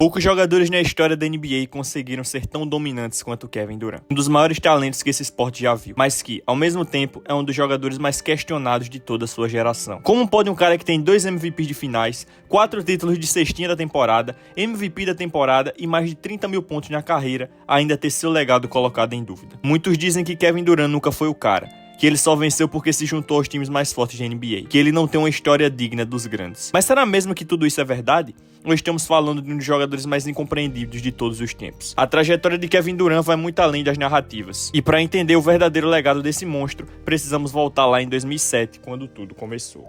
Poucos jogadores na história da NBA conseguiram ser tão dominantes quanto Kevin Durant. Um dos maiores talentos que esse esporte já viu, mas que, ao mesmo tempo, é um dos jogadores mais questionados de toda a sua geração. Como pode um cara que tem 2 MVPs de finais, 4 títulos de cestinha da temporada, MVP da temporada e mais de 30 mil pontos na carreira, ainda ter seu legado colocado em dúvida? Muitos dizem que Kevin Durant nunca foi o cara, que ele só venceu porque se juntou aos times mais fortes da NBA, que ele não tem uma história digna dos grandes. Mas será mesmo que tudo isso é verdade? Ou estamos falando de um dos jogadores mais incompreendidos de todos os tempos? A trajetória de Kevin Durant vai muito além das narrativas. E para entender o verdadeiro legado desse monstro, precisamos voltar lá em 2007, quando tudo começou.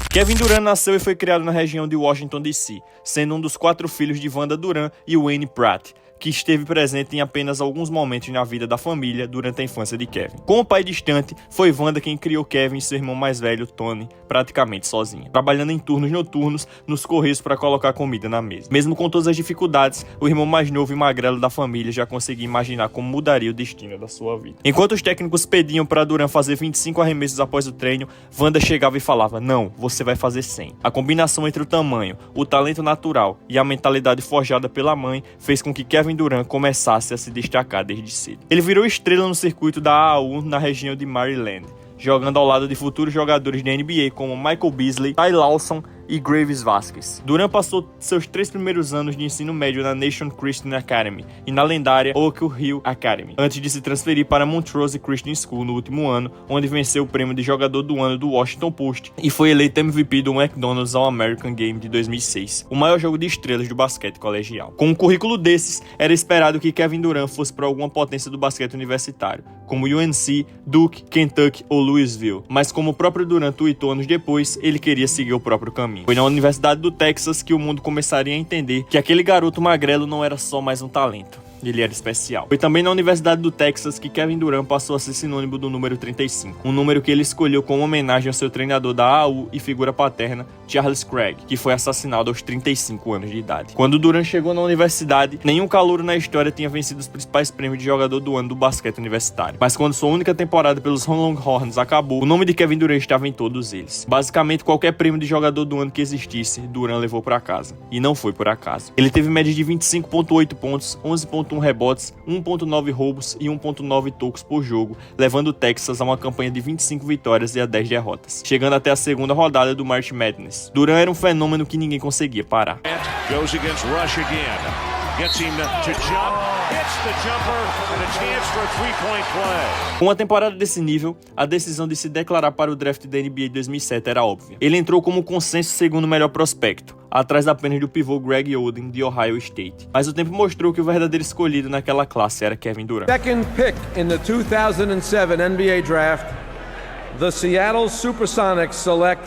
Kevin Durant nasceu e foi criado na região de Washington, D.C., sendo um dos 4 filhos de Wanda Durant e Wayne Pratt, que esteve presente em apenas alguns momentos na vida da família durante a infância de Kevin. Com o pai distante, foi Wanda quem criou Kevin e seu irmão mais velho, Tony, praticamente sozinha, trabalhando em turnos noturnos nos correios para colocar comida na mesa. Mesmo com todas as dificuldades, o irmão mais novo e magrelo da família já conseguia imaginar como mudaria o destino da sua vida. Enquanto os técnicos pediam para Durant fazer 25 arremessos após o treino, Wanda chegava e falava: "Não, você vai fazer 100". A combinação entre o tamanho, o talento natural e a mentalidade forjada pela mãe fez com que Kevin Durant começasse a se destacar desde cedo. Ele virou estrela no circuito da AAU na região de Maryland, jogando ao lado de futuros jogadores da NBA como Michael Beasley, Ty Lawson e Graves Vasquez. Durant passou seus 3 primeiros anos de ensino médio na Nation Christian Academy e na lendária Oak Hill Academy, antes de se transferir para Montrose Christian School no último ano, onde venceu o prêmio de jogador do ano do Washington Post e foi eleito MVP do McDonald's All-American Game de 2006, o maior jogo de estrelas do basquete colegial. Com um currículo desses, era esperado que Kevin Durant fosse para alguma potência do basquete universitário, como UNC, Duke, Kentucky ou Louisville, mas como o próprio Durant tweetou anos depois, ele queria seguir o próprio caminho. Foi na Universidade do Texas que o mundo começaria a entender que aquele garoto magrelo não era só mais um talento. Ele era especial. Foi também na Universidade do Texas que Kevin Durant passou a ser sinônimo do número 35, um número que ele escolheu como homenagem ao seu treinador da AAU e figura paterna, Charles Craig, que foi assassinado aos 35 anos de idade. Quando Durant chegou na universidade, nenhum calouro na história tinha vencido os principais prêmios de jogador do ano do basquete universitário. Mas quando sua única temporada pelos Longhorns acabou, o nome de Kevin Durant estava em todos eles. Basicamente, qualquer prêmio de jogador do ano que existisse, Durant levou para casa. E não foi por acaso. Ele teve média de 25,8 pontos, 11,1 rebotes, 1,9 roubos e 1,9 tocos por jogo, levando o Texas a uma campanha de 25 vitórias e a 10 derrotas, chegando até a segunda rodada do March Madness. Durant era um fenômeno que ninguém conseguia parar. Com uma temporada desse nível, a decisão de se declarar para o draft da NBA de 2007 era óbvia. Ele entrou como consenso segundo melhor prospecto, atrás apenas do pivô Greg Oden de Ohio State. Mas o tempo mostrou que o verdadeiro escolhido naquela classe era Kevin Durant. Second pick in the 2007 NBA draft, the Seattle Supersonics select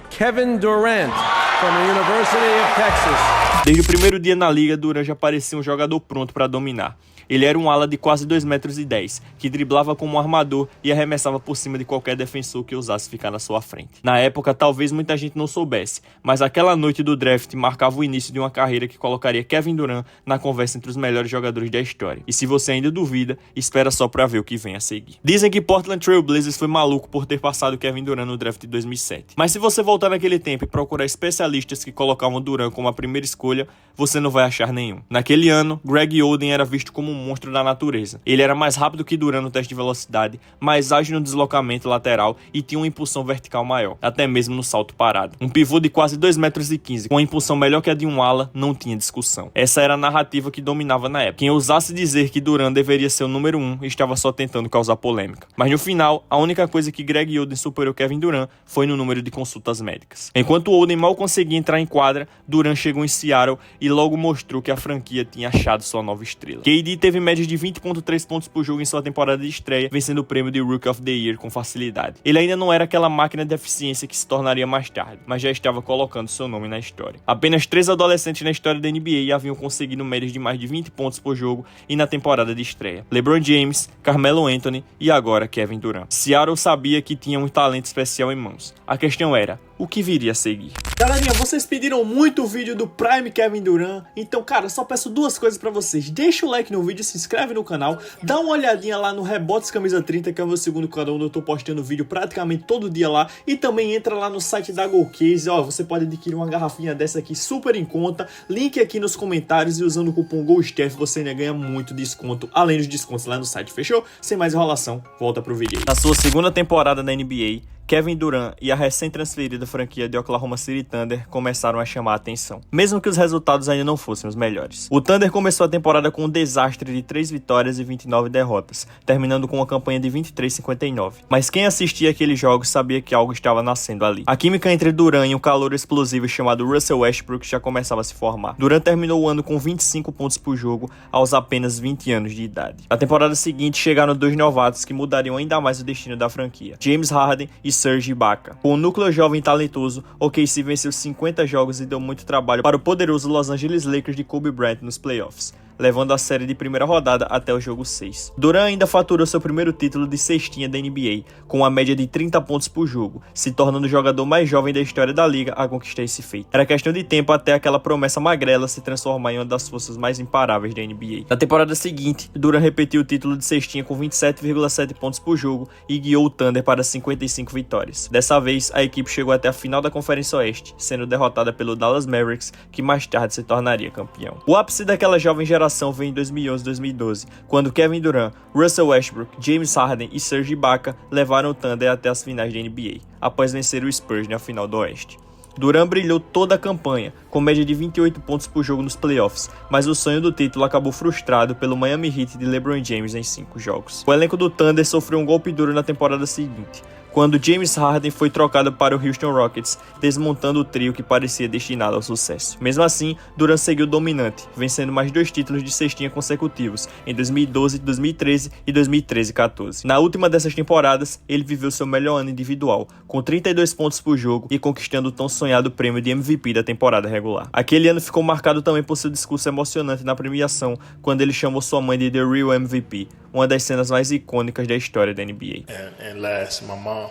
Kevin Durant from the University of Texas. Desde o primeiro dia na liga, Durant já parecia um jogador pronto para dominar. Ele era um ala de quase 2,10 metros, que driblava como um armador e arremessava por cima de qualquer defensor que ousasse ficar na sua frente. Na época, talvez muita gente não soubesse, mas aquela noite do draft marcava o início de uma carreira que colocaria Kevin Durant na conversa entre os melhores jogadores da história. E se você ainda duvida, espera só pra ver o que vem a seguir. Dizem que Portland Trail Blazers foi maluco por ter passado Kevin Durant no draft de 2007. Mas se você voltar naquele tempo e procurar especialistas que colocavam Durant como a primeira escolha, você não vai achar nenhum. Naquele ano, Greg Oden era visto como um monstro da natureza. Ele era mais rápido que Durant no teste de velocidade, mais ágil no deslocamento lateral e tinha uma impulsão vertical maior, até mesmo no salto parado. Um pivô de quase 2,15 metros, com uma impulsão melhor que a de um ala, não tinha discussão. Essa era a narrativa que dominava na época. Quem ousasse dizer que Durant deveria ser o número 1 estava só tentando causar polêmica. Mas no final, a única coisa que Greg Oden superou Kevin Durant foi no número de consultas médicas. Enquanto Oden mal conseguia entrar em quadra, Durant chegou em Seattle e logo mostrou que a franquia tinha achado sua nova estrela. KD teve média de 20,3 pontos por jogo em sua temporada de estreia, vencendo o prêmio de Rookie of the Year com facilidade. Ele ainda não era aquela máquina de eficiência que se tornaria mais tarde, mas já estava colocando seu nome na história. Apenas 3 adolescentes na história da NBA haviam conseguido médias de mais de 20 pontos por jogo e na temporada de estreia: LeBron James, Carmelo Anthony e agora Kevin Durant. Seattle sabia que tinha um talento especial em mãos. A questão era: o que viria a seguir? Galerinha, vocês pediram muito o vídeo do Prime Kevin Durant, então, cara, só peço duas coisas pra vocês. Deixa o like no vídeo vídeo, se inscreve no canal, dá uma olhadinha lá no Rebotes Camisa 30, que é o meu segundo canal, onde eu tô postando vídeo praticamente todo dia lá, e também entra lá no site da GoCase, ó, você pode adquirir uma garrafinha dessa aqui super em conta, link aqui nos comentários, e usando o cupom GOLSTEF você ainda ganha muito desconto, além dos descontos lá no site, fechou? Sem mais enrolação, volta pro vídeo aí. Na sua segunda temporada da NBA, Kevin Durant e a recém-transferida franquia de Oklahoma City Thunder começaram a chamar a atenção, mesmo que os resultados ainda não fossem os melhores. O Thunder começou a temporada com um desastre de 3 vitórias e 29 derrotas, terminando com uma campanha de 23-59. Mas quem assistia aqueles jogos sabia que algo estava nascendo ali. A química entre Durant e um calor explosivo chamado Russell Westbrook já começava a se formar. Durant terminou o ano com 25 pontos por jogo aos apenas 20 anos de idade. Na temporada seguinte chegaram dois novatos que mudariam ainda mais o destino da franquia, James Harden e Serge Ibaka. Com um núcleo jovem e talentoso, OKC venceu 50 jogos e deu muito trabalho para o poderoso Los Angeles Lakers de Kobe Bryant nos playoffs, levando a série de primeira rodada até o jogo 6. Durant ainda faturou seu primeiro título de cestinha da NBA, com uma média de 30 pontos por jogo, se tornando o jogador mais jovem da história da liga a conquistar esse feito. Era questão de tempo até aquela promessa magrela se transformar em uma das forças mais imparáveis da NBA. Na temporada seguinte, Durant repetiu o título de cestinha com 27,7 pontos por jogo e guiou o Thunder para 55 vitórias. Dessa vez, a equipe chegou até a final da Conferência Oeste, sendo derrotada pelo Dallas Mavericks, que mais tarde se tornaria campeão. O ápice daquela jovem geração vem em 2011-2012, quando Kevin Durant, Russell Westbrook, James Harden e Serge Ibaka levaram o Thunder até as finais da NBA, após vencer o Spurs na final do Oeste. Durant brilhou toda a campanha, com média de 28 pontos por jogo nos playoffs, mas o sonho do título acabou frustrado pelo Miami Heat de LeBron James em 5 jogos. O elenco do Thunder sofreu um golpe duro na temporada seguinte, quando James Harden foi trocado para o Houston Rockets, desmontando o trio que parecia destinado ao sucesso. Mesmo assim, Durant seguiu dominante, vencendo mais 2 títulos de cestinha consecutivos, em 2012, 2013 e 2013-14. Na última dessas temporadas, ele viveu seu melhor ano individual, com 32 pontos por jogo e conquistando o tão sonhado prêmio de MVP da temporada regular. Aquele ano ficou marcado também por seu discurso emocionante na premiação, quando ele chamou sua mãe de The Real MVP, uma das cenas mais icônicas da história da NBA. And last, my mom.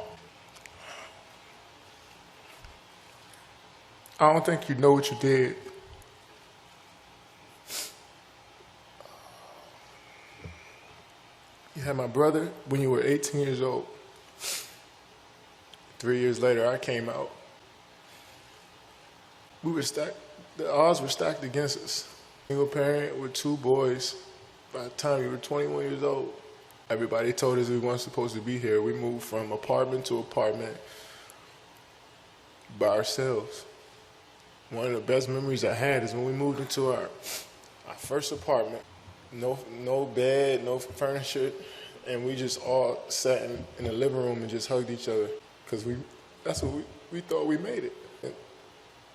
I don't think you know what you did. You had my brother when you were 18 years old. 3 years later, I came out. We were stacked. The odds were stacked against us. Single parent with 2 boys. By the time we were 21 years old, everybody told us we weren't supposed to be here. We moved from apartment to apartment by ourselves. One of the best memories I had is when we moved into our first apartment. No bed, no furniture, and we just all sat in the living room and just hugged each other because that's what we thought we made it.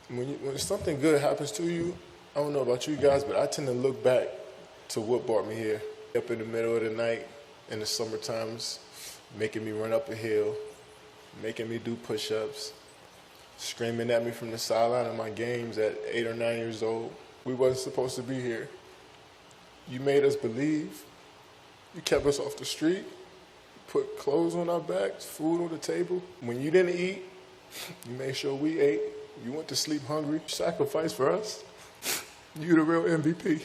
And when something good happens to you, I don't know about you guys, but I tend to look back to what brought me here. Up in the middle of the night in the summer times, making me run up a hill, making me do push-ups, screaming at me from the sideline of my games at 8 or 9 years old. We wasn't supposed to be here. You made us believe. You kept us off the street, put clothes on our backs, food on the table. When you didn't eat, you made sure we ate. You went to sleep hungry. Sacrifice for us. You the real MVP.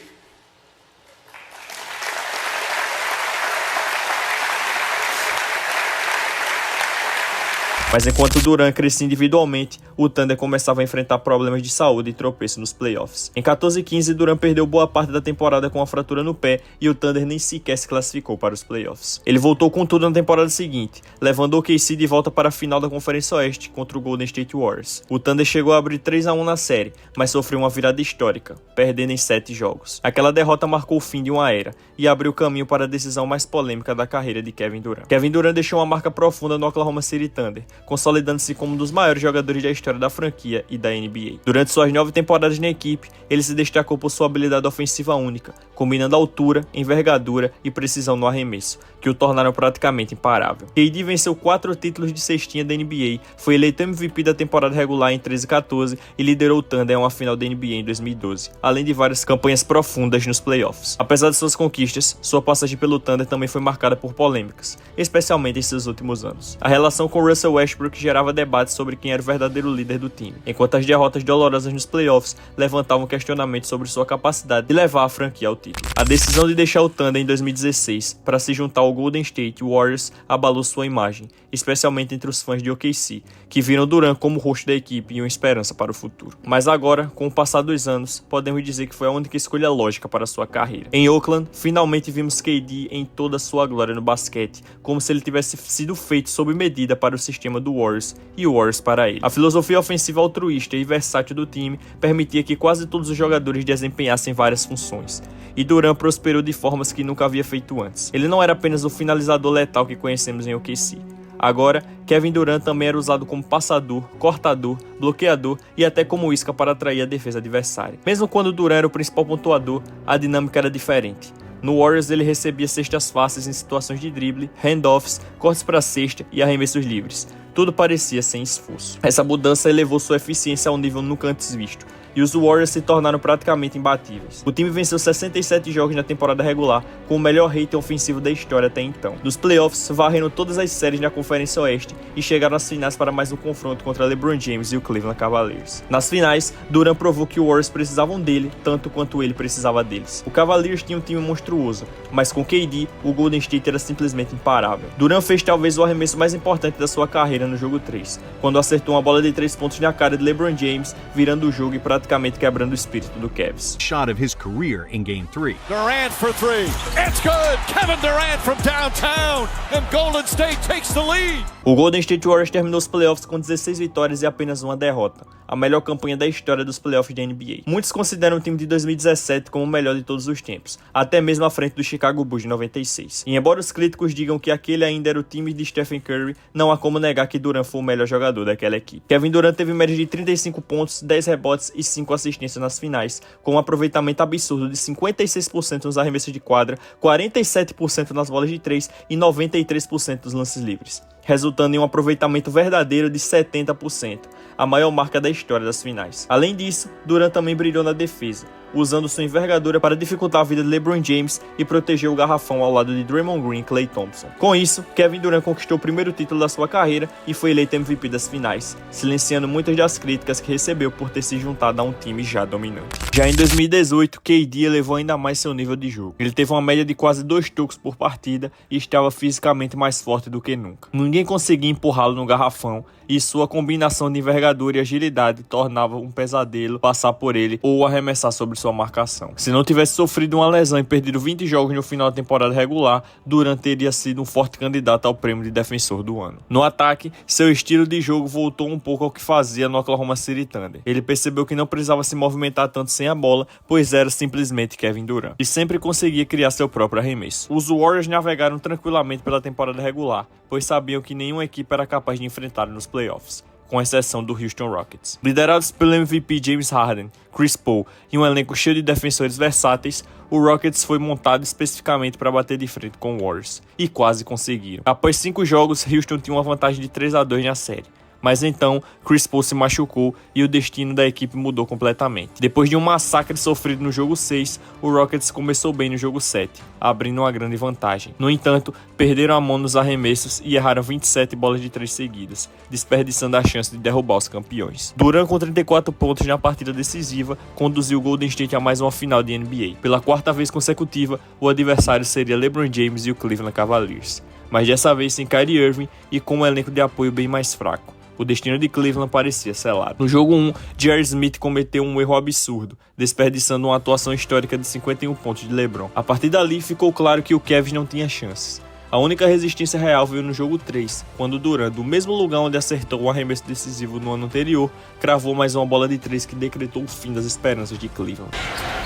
Mas enquanto Durant crescia individualmente, o Thunder começava a enfrentar problemas de saúde e tropeço nos playoffs. Em 14-15, Durant perdeu boa parte da temporada com uma fratura no pé e o Thunder nem sequer se classificou para os playoffs. Ele voltou com tudo na temporada seguinte, levando o OKC de volta para a final da Conferência Oeste contra o Golden State Warriors. O Thunder chegou a abrir 3-1 na série, mas sofreu uma virada histórica, perdendo em 7 jogos. Aquela derrota marcou o fim de uma era e abriu caminho para a decisão mais polêmica da carreira de Kevin Durant. Kevin Durant deixou uma marca profunda no Oklahoma City Thunder, consolidando-se como um dos maiores jogadores da história da franquia e da NBA. Durante suas 9 temporadas na equipe, ele se destacou por sua habilidade ofensiva única, combinando altura, envergadura e precisão no arremesso, que o tornaram praticamente imparável. KD venceu 4 títulos de cestinha da NBA, foi eleito MVP da temporada regular em 13-14 e liderou o Thunder a uma final da NBA em 2012, além de várias campanhas profundas nos playoffs. Apesar de suas conquistas, sua passagem pelo Thunder também foi marcada por polêmicas, especialmente em seus últimos anos. A relação com Russell Westbrook Westbrook gerava debates sobre quem era o verdadeiro líder do time, enquanto as derrotas dolorosas nos playoffs levantavam questionamentos sobre sua capacidade de levar a franquia ao título. A decisão de deixar o Thunder em 2016 para se juntar ao Golden State Warriors abalou sua imagem, especialmente entre os fãs de OKC, que viram Durant como o rosto da equipe e uma esperança para o futuro. Mas agora, com o passar dos anos, podemos dizer que foi a única escolha lógica para sua carreira. Em Oakland, finalmente vimos KD em toda a sua glória no basquete, como se ele tivesse sido feito sob medida para o sistema do Warriors e o Warriors para ele. A filosofia ofensiva altruísta e versátil do time permitia que quase todos os jogadores desempenhassem várias funções, e Durant prosperou de formas que nunca havia feito antes. Ele não era apenas o finalizador letal que conhecemos em OKC. Agora, Kevin Durant também era usado como passador, cortador, bloqueador e até como isca para atrair a defesa adversária. Mesmo quando Durant era o principal pontuador, a dinâmica era diferente. No Warriors ele recebia cestas fáceis em situações de drible, handoffs, cortes para cesta e arremessos livres. Tudo parecia sem esforço. Essa mudança elevou sua eficiência a um nível nunca antes visto, e os Warriors se tornaram praticamente imbatíveis. O time venceu 67 jogos na temporada regular, com o melhor rating ofensivo da história até então. Nos playoffs, varreram todas as séries na Conferência Oeste e chegaram às finais para mais um confronto contra LeBron James e o Cleveland Cavaliers. Nas finais, Durant provou que os Warriors precisavam dele tanto quanto ele precisava deles. O Cavaliers tinha um time monstruoso, mas com KD, o Golden State era simplesmente imparável. Durant fez talvez o arremesso mais importante da sua carreira no jogo 3, quando acertou uma bola de 3 pontos na cara de LeBron James, virando o jogo e praticamente quebrando o espírito do Cavs. Shot of his career in Game 3. Durant for three. It's good. Kevin Durant from downtown, and Golden State takes the lead. O Golden State Warriors terminou os playoffs com 16 vitórias e apenas uma derrota, a melhor campanha da história dos playoffs da NBA. Muitos consideram o time de 2017 como o melhor de todos os tempos, até mesmo à frente do Chicago Bulls de 96. E embora os críticos digam que aquele ainda era o time de Stephen Curry, não há como negar que Durant foi o melhor jogador daquela equipe. Kevin Durant teve média de 35 pontos, 10 rebotes e 5 assistências nas finais, com um aproveitamento absurdo de 56% nos arremessos de quadra, 47% nas bolas de 3 e 93% dos lances livres, resultando em um aproveitamento verdadeiro de 70%, a maior marca da história das finais. Além disso, Durant também brilhou na defesa, usando sua envergadura para dificultar a vida de LeBron James e proteger o garrafão ao lado de Draymond Green e Klay Thompson. Com isso, Kevin Durant conquistou o primeiro título da sua carreira e foi eleito MVP das finais, silenciando muitas das críticas que recebeu por ter se juntado a um time já dominante. Já em 2018, KD elevou ainda mais seu nível de jogo. Ele teve uma média de quase 2 tocos por partida e estava fisicamente mais forte do que nunca. Ninguém conseguia empurrá-lo no garrafão e sua combinação de envergadura e agilidade tornava um pesadelo passar por ele ou arremessar sobre sua marcação. Se não tivesse sofrido uma lesão e perdido 20 jogos no final da temporada regular, Durant teria sido um forte candidato ao prêmio de defensor do ano. No ataque, seu estilo de jogo voltou um pouco ao que fazia no Oklahoma City Thunder. Ele percebeu que não precisava se movimentar tanto sem a bola, pois era simplesmente Kevin Durant, e sempre conseguia criar seu próprio arremesso. Os Warriors navegaram tranquilamente pela temporada regular, pois sabiam que nenhuma equipe era capaz de enfrentá-lo nos playoffs, com exceção do Houston Rockets. Liderados pelo MVP James Harden, Chris Paul e um elenco cheio de defensores versáteis, o Rockets foi montado especificamente para bater de frente com o Warriors, e quase conseguiram. Após 5 jogos, Houston tinha uma vantagem de 3-2 na série. Mas então, Chris Paul se machucou e o destino da equipe mudou completamente. Depois de um massacre sofrido no jogo 6, o Rockets começou bem no jogo 7, abrindo uma grande vantagem. No entanto, perderam a mão nos arremessos e erraram 27 bolas de 3 seguidas, desperdiçando a chance de derrubar os campeões. Durant, com 34 pontos na partida decisiva, conduziu o Golden State a mais uma final de NBA. Pela 4ª vez consecutiva, o adversário seria LeBron James e o Cleveland Cavaliers, mas dessa vez sem Kyrie Irving e com um elenco de apoio bem mais fraco. O destino de Cleveland parecia selado. No jogo 1, J.R. Smith cometeu um erro absurdo, desperdiçando uma atuação histórica de 51 pontos de LeBron. A partir dali, ficou claro que o Kevin não tinha chances. A única resistência real veio no jogo 3, quando Durant, do mesmo lugar onde acertou um arremesso decisivo no ano anterior, cravou mais uma bola de 3 que decretou o fim das esperanças de Cleveland.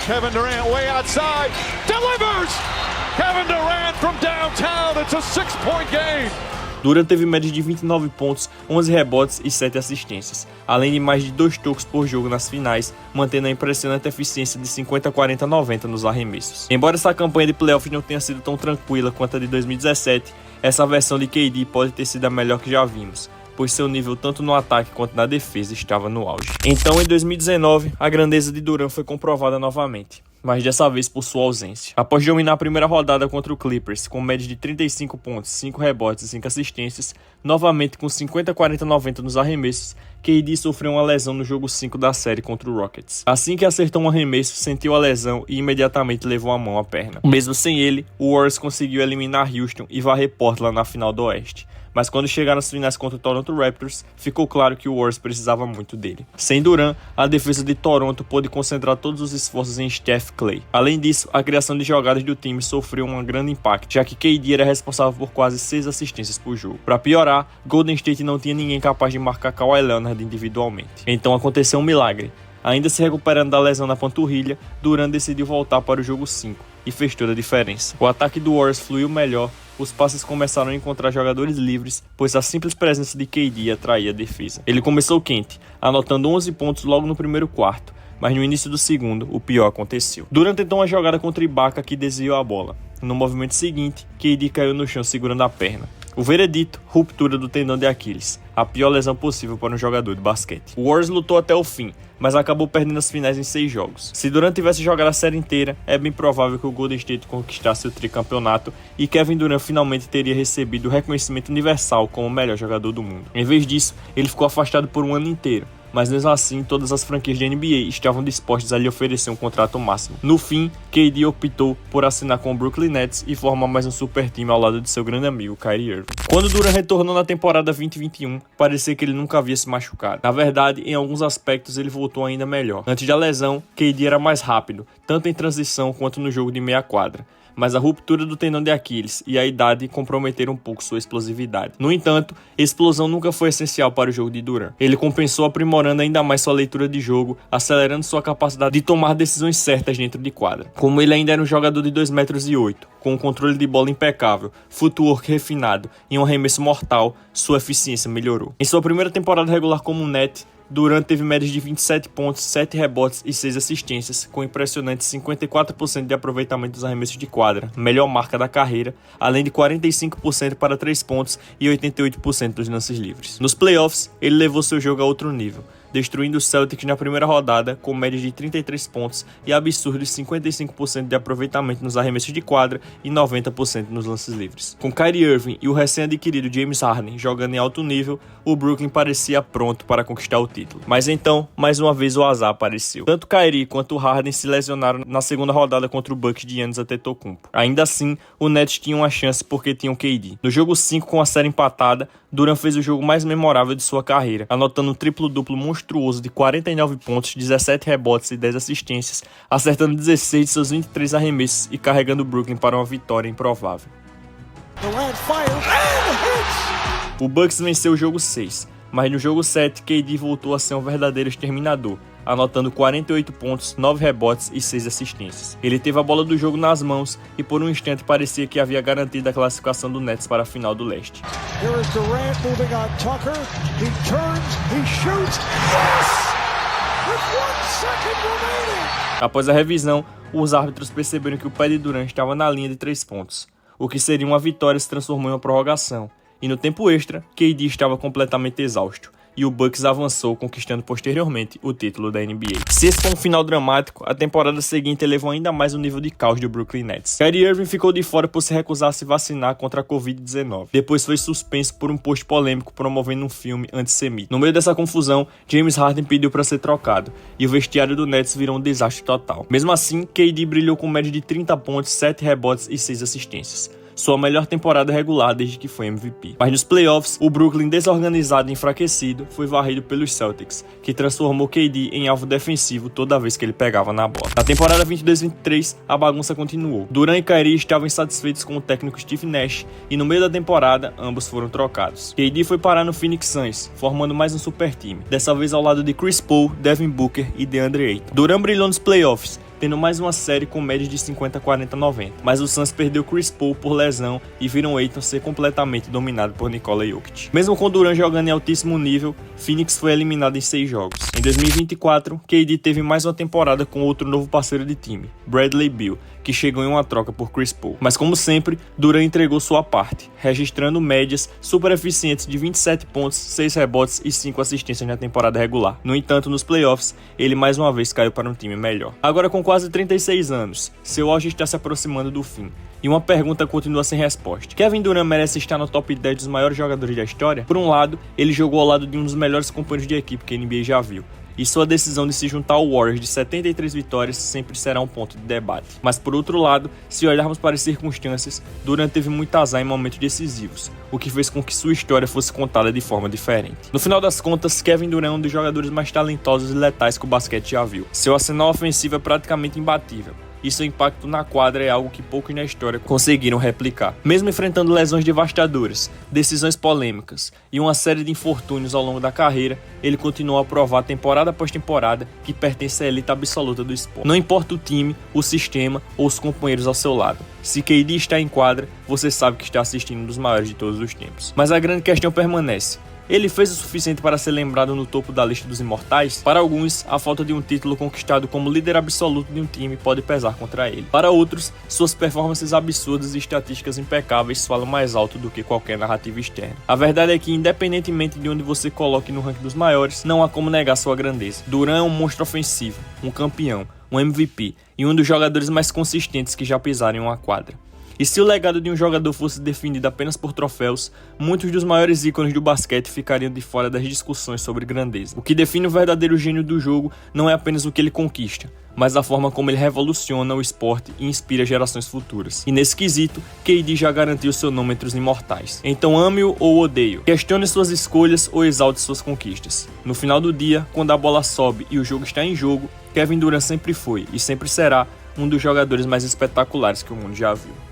Kevin Durant way outside, delivers! Kevin Durant from downtown, it's a 6-point game. Durant teve média de 29 pontos, 11 rebotes e 7 assistências, além de mais de 2 tocos por jogo nas finais, mantendo a impressionante eficiência de 50-40-90 nos arremessos. Embora essa campanha de playoffs não tenha sido tão tranquila quanto a de 2017, essa versão de KD pode ter sido a melhor que já vimos, pois seu nível tanto no ataque quanto na defesa estava no auge. Então, em 2019, a grandeza de Durant foi comprovada novamente, mas dessa vez por sua ausência. Após dominar a primeira rodada contra o Clippers, com média de 35 pontos, 5 rebotes e 5 assistências, novamente com 50-40-90 nos arremessos, KD sofreu uma lesão no jogo 5 da série contra o Rockets. Assim que acertou um arremesso, sentiu a lesão e imediatamente levou a mão à perna. Mesmo sem ele, o Warriors conseguiu eliminar Houston e varrer Portland na final do Oeste. Mas quando chegaram às finais contra o Toronto Raptors, ficou claro que o Warriors precisava muito dele. Sem Durant, a defesa de Toronto pôde concentrar todos os esforços em Steph Clay. Além disso, a criação de jogadas do time sofreu um grande impacto, já que KD era responsável por quase 6 assistências por jogo. Para piorar, Golden State não tinha ninguém capaz de marcar Kawhi Leonard individualmente. Então aconteceu um milagre. Ainda se recuperando da lesão na panturrilha, Durant decidiu voltar para o jogo 5 e fez toda a diferença. O ataque do Warriors fluiu melhor, os passes começaram a encontrar jogadores livres, pois a simples presença de KD atraía a defesa. Ele começou quente, anotando 11 pontos logo no primeiro quarto, mas no início do segundo, o pior aconteceu. Durant tentou uma jogada contra Ibaka que desviou a bola. No movimento seguinte, KD caiu no chão segurando a perna. O veredito, ruptura do tendão de Aquiles, a pior lesão possível para um jogador de basquete. O Warriors lutou até o fim, mas acabou perdendo as finais em 6 jogos. Se Durant tivesse jogado a série inteira, é bem provável que o Golden State conquistasse o tricampeonato e Kevin Durant finalmente teria recebido o reconhecimento universal como o melhor jogador do mundo. Em vez disso, ele ficou afastado por um ano inteiro. Mas mesmo assim, todas as franquias de NBA estavam dispostas a lhe oferecer um contrato máximo. No fim, KD optou por assinar com o Brooklyn Nets e formar mais um super time ao lado de seu grande amigo Kyrie Irving. Quando Durant retornou na temporada 2021, parecia que ele nunca havia se machucado. Na verdade, em alguns aspectos ele voltou ainda melhor. Antes da lesão, KD era mais rápido, tanto em transição quanto no jogo de meia quadra. Mas a ruptura do tendão de Aquiles e a idade comprometeram um pouco sua explosividade. No entanto, explosão nunca foi essencial para o jogo de Durant. Ele compensou aprimorando ainda mais sua leitura de jogo, acelerando sua capacidade de tomar decisões certas dentro de quadra. Como ele ainda era um jogador de 2,8 metros, com um controle de bola impecável, footwork refinado e um arremesso mortal, sua eficiência melhorou. Em sua primeira temporada regular como net, Durant teve médias de 27 pontos, 7 rebotes e 6 assistências, com impressionantes 54% de aproveitamento dos arremessos de quadra, melhor marca da carreira, além de 45% para 3 pontos e 88% dos lances livres. Nos playoffs, ele levou seu jogo a outro nível, destruindo os Celtics na primeira rodada com médias de 33 pontos e absurdos 55% de aproveitamento nos arremessos de quadra e 90% nos lances livres. Com Kyrie Irving e o recém-adquirido James Harden jogando em alto nível, o Brooklyn parecia pronto para conquistar o título. Mas então, mais uma vez o azar apareceu. Tanto Kyrie quanto o Harden se lesionaram na segunda rodada contra o Bucks de Giannis Antetokounmpo. Ainda assim, o Nets tinha uma chance porque tinham KD. No jogo 5, com a série empatada, Durant fez o jogo mais memorável de sua carreira, anotando um triplo-duplo monstruoso de 49 pontos, 17 rebotes e 10 assistências, acertando 16 de seus 23 arremessos e carregando o Brooklyn para uma vitória improvável. O Bucks venceu o jogo 6, mas no jogo 7, KD voltou a ser um verdadeiro exterminador, anotando 48 pontos, 9 rebotes e 6 assistências. Ele teve a bola do jogo nas mãos e por um instante parecia que havia garantido a classificação do Nets para a final do leste. Here is Durant moving on Tucker. He turns, he shoots. Yes! With 1 second remaining. Após a revisão, os árbitros perceberam que o pé de Durant estava na linha de 3 pontos. O que seria uma vitória se transformou em uma prorrogação. E no tempo extra, KD estava completamente exausto. E o Bucks avançou, conquistando posteriormente o título da NBA. Se esse foi um final dramático, a temporada seguinte elevou ainda mais o nível de caos do Brooklyn Nets. Kyrie Irving ficou de fora por se recusar a se vacinar contra a Covid-19. Depois foi suspenso por um post polêmico promovendo um filme antissemita. No meio dessa confusão, James Harden pediu para ser trocado, e o vestiário do Nets virou um desastre total. Mesmo assim, KD brilhou com média de 30 pontos, 7 rebotes e 6 assistências. Sua melhor temporada regular desde que foi MVP. Mas nos playoffs, o Brooklyn, desorganizado e enfraquecido, foi varrido pelos Celtics, que transformou KD em alvo defensivo toda vez que ele pegava na bola. Na temporada 22-23, a bagunça continuou. Durant e Kyrie estavam insatisfeitos com o técnico Steve Nash, e no meio da temporada, ambos foram trocados. KD foi parar no Phoenix Suns, formando mais um super time, dessa vez ao lado de Chris Paul, Devin Booker e DeAndre Ayton. Durant brilhou nos playoffs, tendo mais uma série com média de 50, 40, 90. Mas o Suns perdeu Chris Paul por lesão e viram Ayton ser completamente dominado por Nikola Jokic. Mesmo com Durant jogando em altíssimo nível, Phoenix foi eliminado em 6 jogos. Em 2024, KD teve mais uma temporada com outro novo parceiro de time, Bradley Beal, que chegou em uma troca por Chris Paul. Mas como sempre, Durant entregou sua parte, registrando médias super eficientes de 27 pontos, 6 rebotes e 5 assistências na temporada regular. No entanto, nos playoffs, ele mais uma vez caiu para um time melhor. Agora com quase 36 anos, seu auge está se aproximando do fim. E uma pergunta continua sem resposta. Kevin Durant merece estar no top 10 dos maiores jogadores da história? Por um lado, ele jogou ao lado de um dos melhores companheiros de equipe que a NBA já viu. E sua decisão de se juntar ao Warriors de 73 vitórias sempre será um ponto de debate. Mas por outro lado, se olharmos para as circunstâncias, Durant teve muito azar em momentos decisivos, o que fez com que sua história fosse contada de forma diferente. No final das contas, Kevin Durant é um dos jogadores mais talentosos e letais que o basquete já viu. Seu arsenal ofensivo é praticamente imbatível. E seu impacto na quadra é algo que poucos na história conseguiram replicar. Mesmo enfrentando lesões devastadoras, decisões polêmicas e uma série de infortúnios ao longo da carreira, ele continuou a provar temporada após temporada que pertence à elite absoluta do esporte. Não importa o time, o sistema ou os companheiros ao seu lado. Se KD está em quadra, você sabe que está assistindo um dos maiores de todos os tempos. Mas a grande questão permanece. Ele fez o suficiente para ser lembrado no topo da lista dos imortais? Para alguns, a falta de um título conquistado como líder absoluto de um time pode pesar contra ele. Para outros, suas performances absurdas e estatísticas impecáveis falam mais alto do que qualquer narrativa externa. A verdade é que, independentemente de onde você coloque no ranking dos maiores, não há como negar sua grandeza. Durant é um monstro ofensivo, um campeão, um MVP e um dos jogadores mais consistentes que já pisaram em uma quadra. E se o legado de um jogador fosse definido apenas por troféus, muitos dos maiores ícones do basquete ficariam de fora das discussões sobre grandeza. O que define o verdadeiro gênio do jogo não é apenas o que ele conquista, mas a forma como ele revoluciona o esporte e inspira gerações futuras. E nesse quesito, KD já garantiu seu nome entre os imortais. Então ame-o ou odeie-o. Questione suas escolhas ou exalte suas conquistas. No final do dia, quando a bola sobe e o jogo está em jogo, Kevin Durant sempre foi e sempre será um dos jogadores mais espetaculares que o mundo já viu.